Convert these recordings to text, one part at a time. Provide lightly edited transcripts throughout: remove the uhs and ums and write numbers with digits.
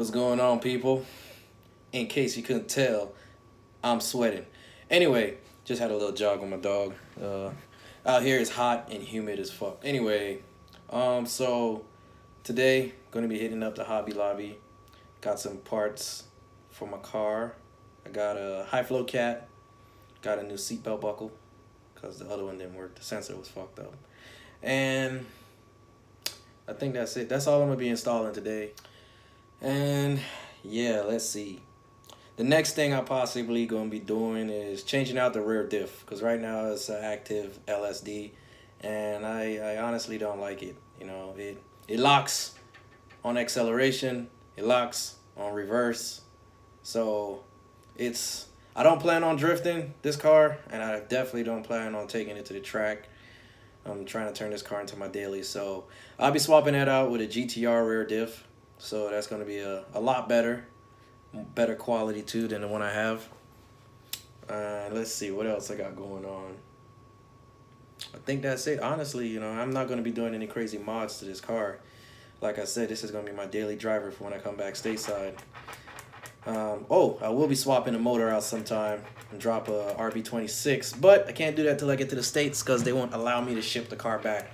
What's going on, people? In case you couldn't tell, I'm sweating. Anyway, just had a little jog with my dog. Out here it's hot and humid as fuck. Anyway, so today gonna be hitting up the Hobby Lobby. Got some parts for my car. I got a high flow cat. Got a new seatbelt buckle because the other one didn't work. The sensor was fucked up. And I think that's it. That's all I'm gonna be installing today. And yeah, let's see. The next thing I possibly gonna be doing is changing out the rear diff, because right now it's an active LSD, and I honestly don't like it. You know, it locks on acceleration, it locks on reverse, so I don't plan on drifting this car, and I definitely don't plan on taking it to the track. I'm trying to turn this car into my daily, so I'll be swapping that out with a GTR rear diff. So that's going to be a lot better quality too than the one I have. Let's see what else I got going on. I think that's it. Honestly, you know, I'm not going to be doing any crazy mods to this car. Like I said, this is going to be my daily driver for when I come back stateside. I will be swapping the motor out sometime and drop a RB26, but I can't do that till I get to the States because they won't allow me to ship the car back.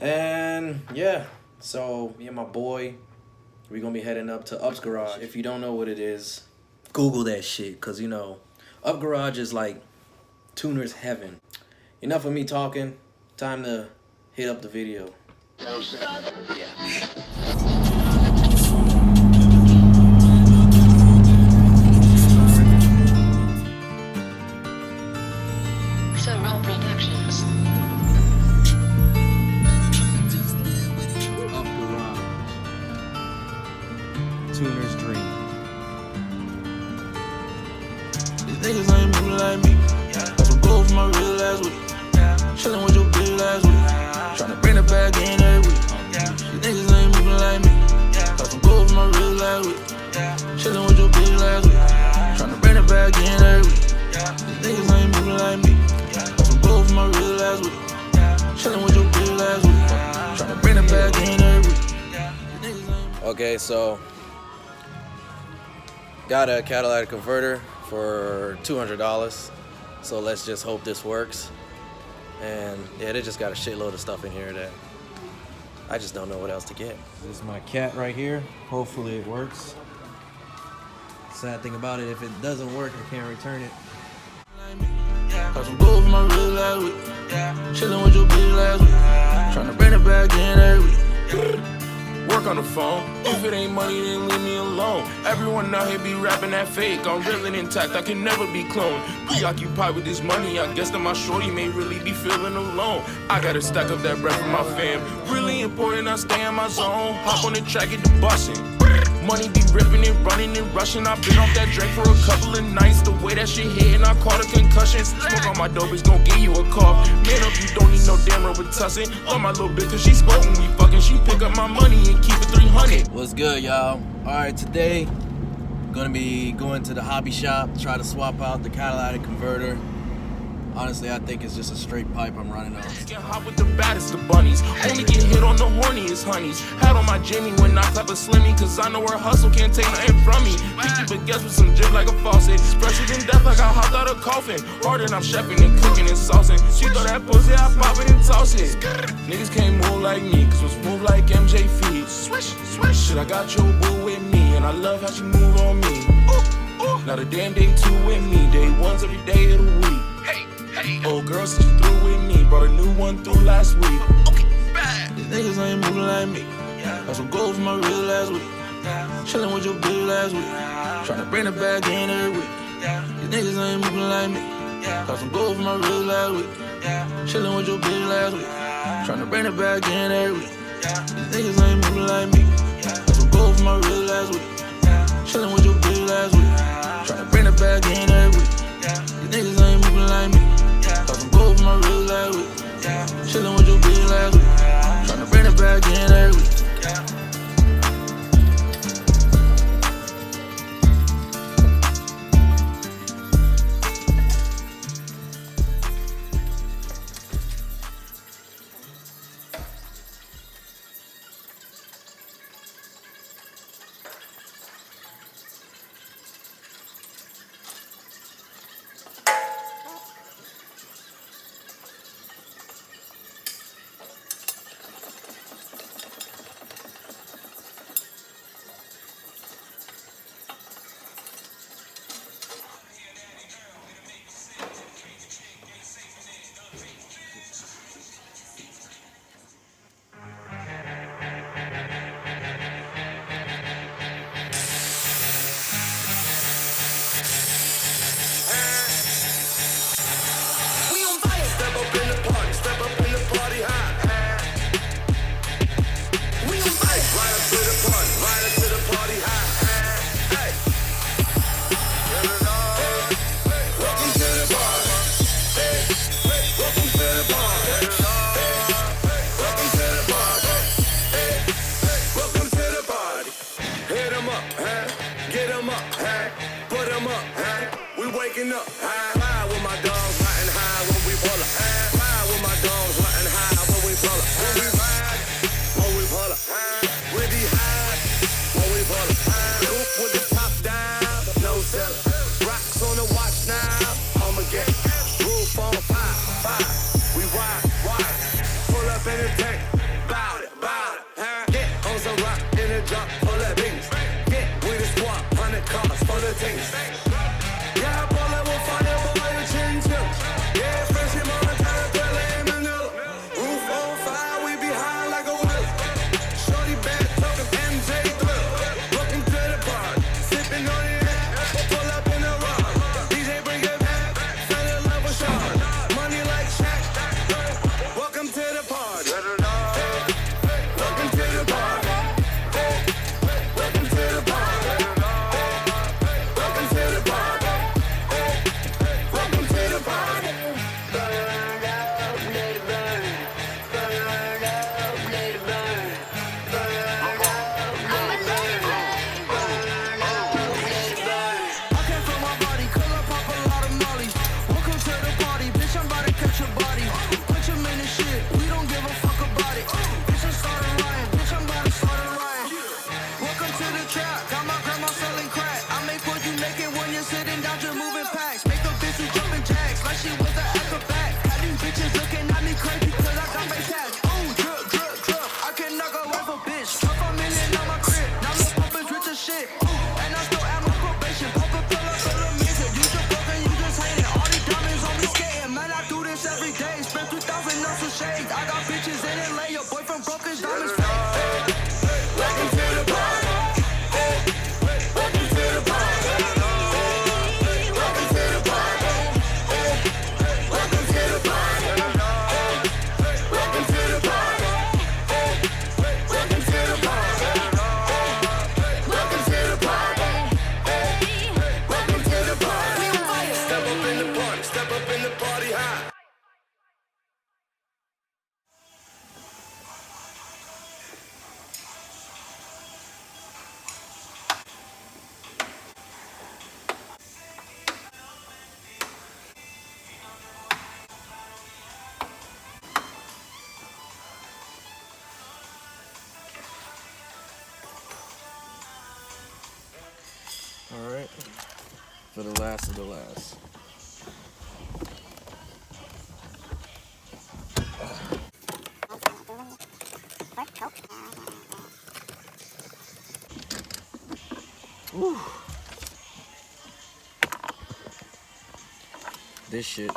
And yeah, so me and my boy, we're gonna be heading up to Up's Garage. If you don't know what it is, Google that shit, because you know, Up Garage is like tuner's heaven. Enough of me talking, time to hit up the video. Yeah. Tuner's dream. These niggas ain't moving like me. Got some gold for my real last week. Chillin' with your bitch last week. Tryna bring it back in every week. These niggas ain't moving like me. Got some gold for my real last week. Chillin' with your bitch last week. Tryna bring it back in every week. These niggas ain't moving like me. Got some gold for my real last week. Chillin' with your bitch last week. Tryna bring it back in every week. Okay, so got a catalytic converter for $200, so let's just hope this works. And yeah, they just got a shitload of stuff in here that I just don't know what else to get. This is my cat right here. Hopefully it works. Sad thing about it, if it doesn't work, I can't return it. Got some gold for my real last week. Chillin' with your bitch last week. Tryna bring it back in every week. Work on the phone. If it ain't money, then leave me alone. Everyone out here be rapping that fake. I'm real and intact, I can never be cloned. Preoccupied with this money, I guess that my shorty may really be feeling alone. I gotta stack up that bread for my fam. Really important, I stay in my zone. Hop on the track, get the bussin'. Money be ripping and running and rushing. I've been off that drink for a couple of nights. The way that shit hit and I caught a concussion. Smoke on my dope is gon' give you a cough. Man up, you don't need no damn Robitussin. Love my little bitch cause she spoke when we fucking. She pick up my money and keep it 300. What's good, y'all? Alright, today gonna be going to the hobby shop, try to swap out the catalytic converter. Honestly, I think it's just a straight pipe I'm running on. Get hot with the baddest of bunnies. Only get hit on the horniest honeys. Had on my Jamie when I clap a slimmy, cause I know her hustle can't take nothing from me. Picky but guess with some drip like a faucet. Fresher than death like I hopped out of coffin. Harder than I'm chefing and cooking and saucing. She throw that pussy, I pop it and toss it. Niggas can't move like me, cause was move like MJ feet. Swish, swish. Shit, I got your boo with me, and I love how she move on me. Not a damn day two with me, day one's every day of the week. Old girl since you through with me, brought a new one through last week. Okay, bad. These niggas ain't moving like me. Got some gold for my real last week. Chillin' with your bitch last week. Tryna bring it back in every week. These niggas ain't moving like me. Got some gold for my real last week. Chillin' with your bitch last week. Tryna bring it back in every week. These niggas ain't moving like me. Got some gold for my real last week. Chillin' with your bitch last week. Tryna bring it back in every week. These niggas ain't moving like me. Got some gold for my real last week. Chillin' with your bitch last week. Tryna bring it back in every week. pull up. When we ride, when we pull up. We be high, when we pull up. Coupe with the top down, no cellar. Rocks on the watch now, I'ma get roof on fire. We ride, pull up in the tank, bout it, get on some rock in the drop, full of beans. Get with the squad, 100 cars for the things. Yeah, I pull up with fire, boy, the chin chill. Yeah, fresh in Montana, Thriller in Manila. Roof on fire, we be high like a wheel. Shorty bad, talking MJ Thrill. Welcome to the party, sipping on the air. Pull up in the rock, DJ bring it back. Fell in love with Sean, money like Shaq. Welcome to the party. Welcome to the party. Welcome to the party. Welcome to the party. Welcome to the party. Burn up, let it burn. Burn up, let it burn. Burn up, let it burn. Burn up, let it burn. I came from my body, 'cause I pop a lot of mollies. Welcome to the party, bitch, I'm about to catch your body. Put your man in shit, we don't give a fuck about it. Bitch, I started lying, bitch, I'm about to start a riot. Welcome to the trap, got my grandma selling crack. I make what you making when you're sitting down just moving packs. Make a bitch who jumping jacks like she was an acrobat. Had these bitches looking at me crazy 'cause I got my tats. Ooh, drip, drip, drip, I can knock a wife a bitch. Drop a million on my crib, now Lil Pump is rich as shit. Ooh, and I still am on probation. Pop a pill up for the music, you just broken, you just hating. All these diamonds on me skating, man, I do this every day. Spend 2,000 on some shades, I got bitches in LA. Your boyfriend broke his diamonds fake. Welcome to the party. Welcome to the party. Welcome to the party. Welcome to the party. Welcome to the party. Welcome to the party. Welcome to the party. Welcome to the party. Step up in the party, step up in the party high. All right, for the last of the last. Woo. This shit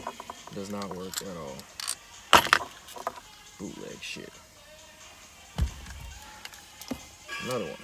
does not work at all. Bootleg shit. Another one.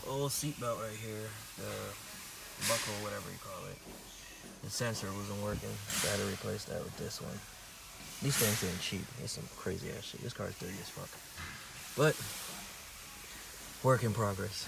Old seatbelt right here, the buckle, whatever you call it. The sensor wasn't working, so I had to replace that with this one. These things ain't cheap. It's some crazy ass shit. This car's dirty as fuck. But, work in progress.